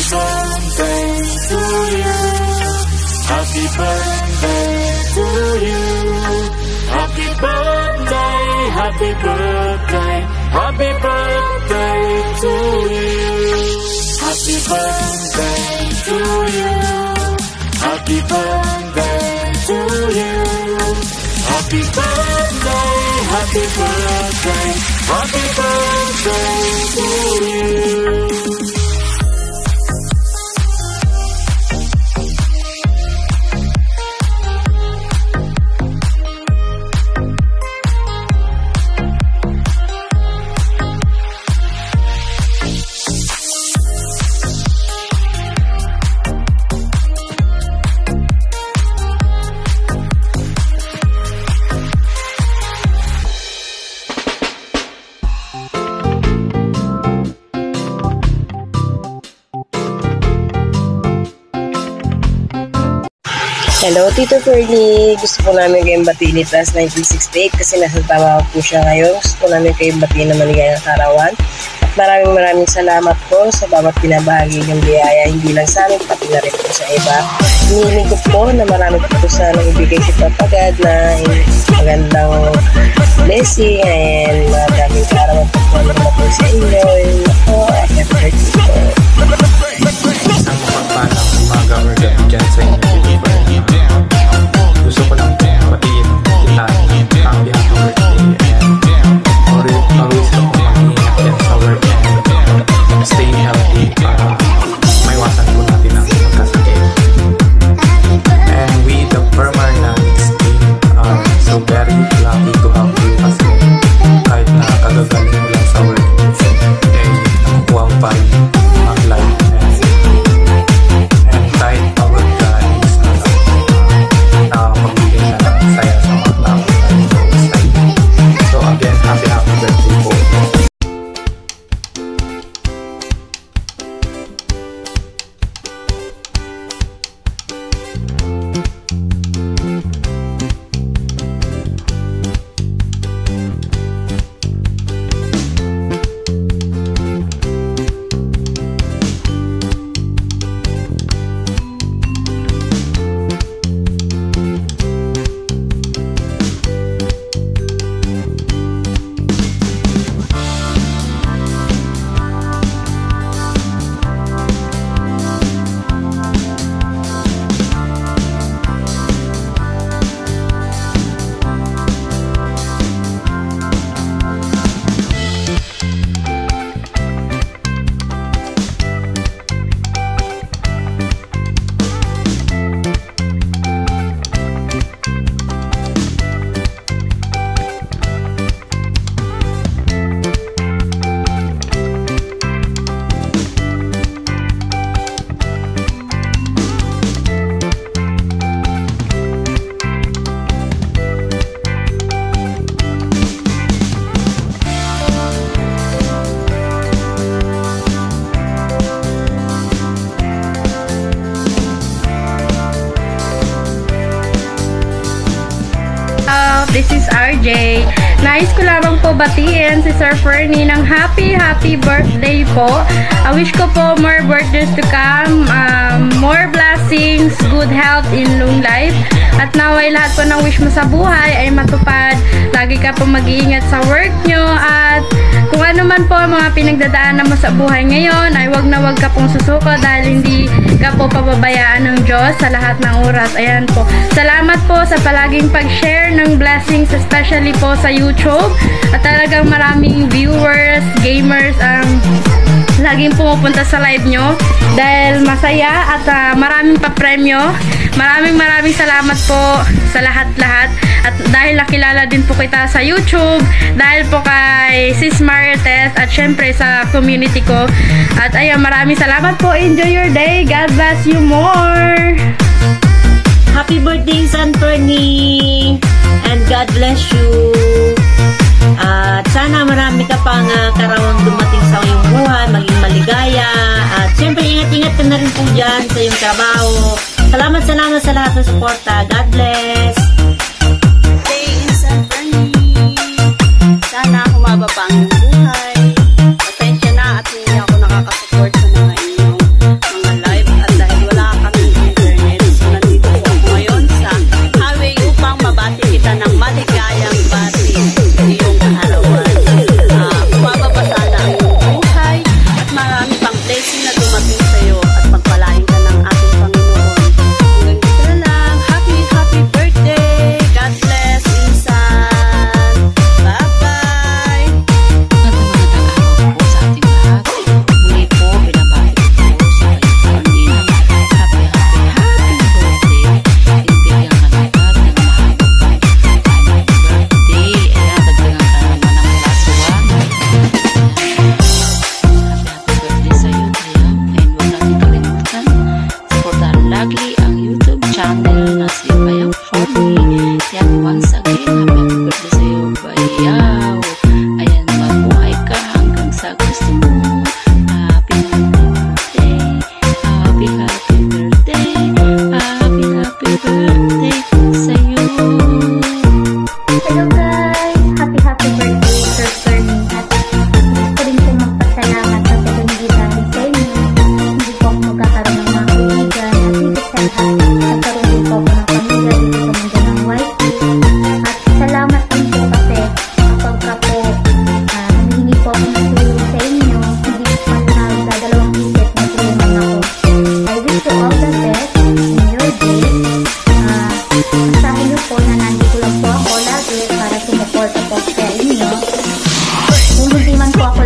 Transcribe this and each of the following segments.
birthday to you. Happy birthday to you. Happy birthday, happy birthday, happy birthday to you. Happy birthday to you. Happy birthday to you. Happy birthday, happy birthday, happy birthday to you. Hello, Tito Fernie. Gusto po namin kayong batiin ni Plus 1968 kasi nasa tama po siya ngayon. Gusto po namin kayong batiin na maligayang karawan. At maraming salamat po sa bawat pinabahagi ng biyaya, hindi lang sa amin, pati na rin po sa iba. Hinihiling ko po na marami po sana ibigay si Papagad na magandang blessing and maraming karawan po po sa inyo. Ako, happy birthday po. Isang mapagpalang umaga or gabi dyan sa inyo. Gusto ko lang batiin kita happy birthday and always ako mag-iingat yan sa work and stay healthy para maiwasan po natin ang magkasakit. And we the Permanentics team are so very lucky to have you kasi kahit na kagagaling mo lang sa work nakukuha mo pa rin ang life and kahit pagod ka is nakakapagbigay na ng saya sa mga tao sa inyo. So again, happy birthday po. This is RJ. Nais ko lamang po batiin si Sir Fernie ng happy birthday po. I wish ko po more birthdays to come, more blessings, good health in long life. At naway lahat po ng wish mo sa buhay ay matupad. Lagi ka po mag-iingat sa work nyo at kung ano man po mga pinagdadaanan mo sa buhay ngayon ay wag ka pong susuko dahil hindi ka po pababayaan ng Diyos sa lahat ng oras. Ayan po. Salamat po sa palaging pag-share ng blessings, especially po sa YouTube. At talagang maraming viewers, gamers laging pumupunta sa live nyo dahil masaya at maraming pa-premyo. Maraming salamat po sa lahat-lahat. At dahil nakilala din po kita sa YouTube, dahil po kay Sis Marites at syempre sa community ko. At ayun, maraming salamat po. Enjoy your day. God bless you more. Happy birthday, San Fernie! And God bless you! At sana marami ka pang karawang dumating sa iyong buhay, maging maligaya. At syempre, ingat-ingat ka na rin po dyan sa iyong trabaho. Salamat sa lahat ng suporta. God bless! Birthday, San Fernie! Sana humaba pa ang buhay. Pasensya na at hindi ako nakakasupport sa mga inyong mga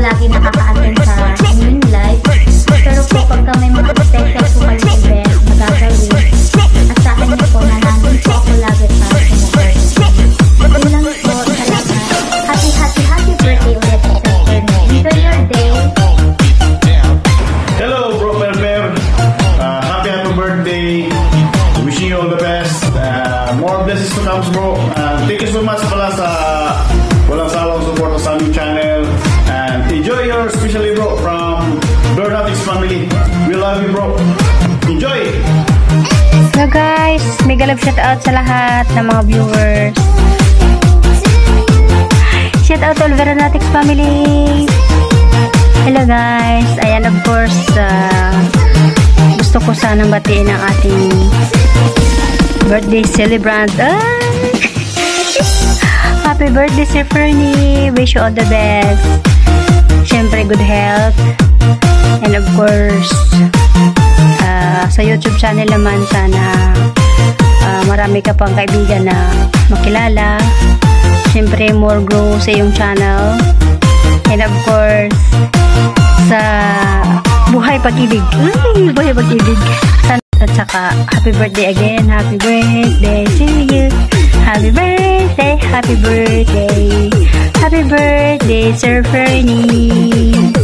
lagi nakaka-attend sa inyong live. Pero po pagka may mga special po kayo event magagawin, at sa akin po na nandun po ako lagi para sumupport. Yun lang po, salamat. Happy birthday ulit sa Sir. Enjoy your day. Hello, bro, Per. Happy birthday. Wishing you all the best. More blessings to come, bro. Thank you so much pala sa walang sawang support sa aming channel. And enjoy your special bro from Dornatics family. We love you, bro. Enjoy! So guys, mega love shout out sa lahat ng mga viewers. Shout out all Veronatics family. Hello guys. Ayan, of course, gusto ko sanang batiin ang ating birthday celebrant. Happy birthday, Sir Fernie. Wish you all the best. Siyempre, good health. And of course, sa YouTube channel naman, sana marami ka pang kaibigan na makilala. Siyempre, more grow sa iyong channel. And of course, sa buhay pag-ibig. Buhay pag-ibig. At saka, happy birthday again. Happy birthday to you. Happy birthday, happy birthday. Happy birthday, Sir Fernie.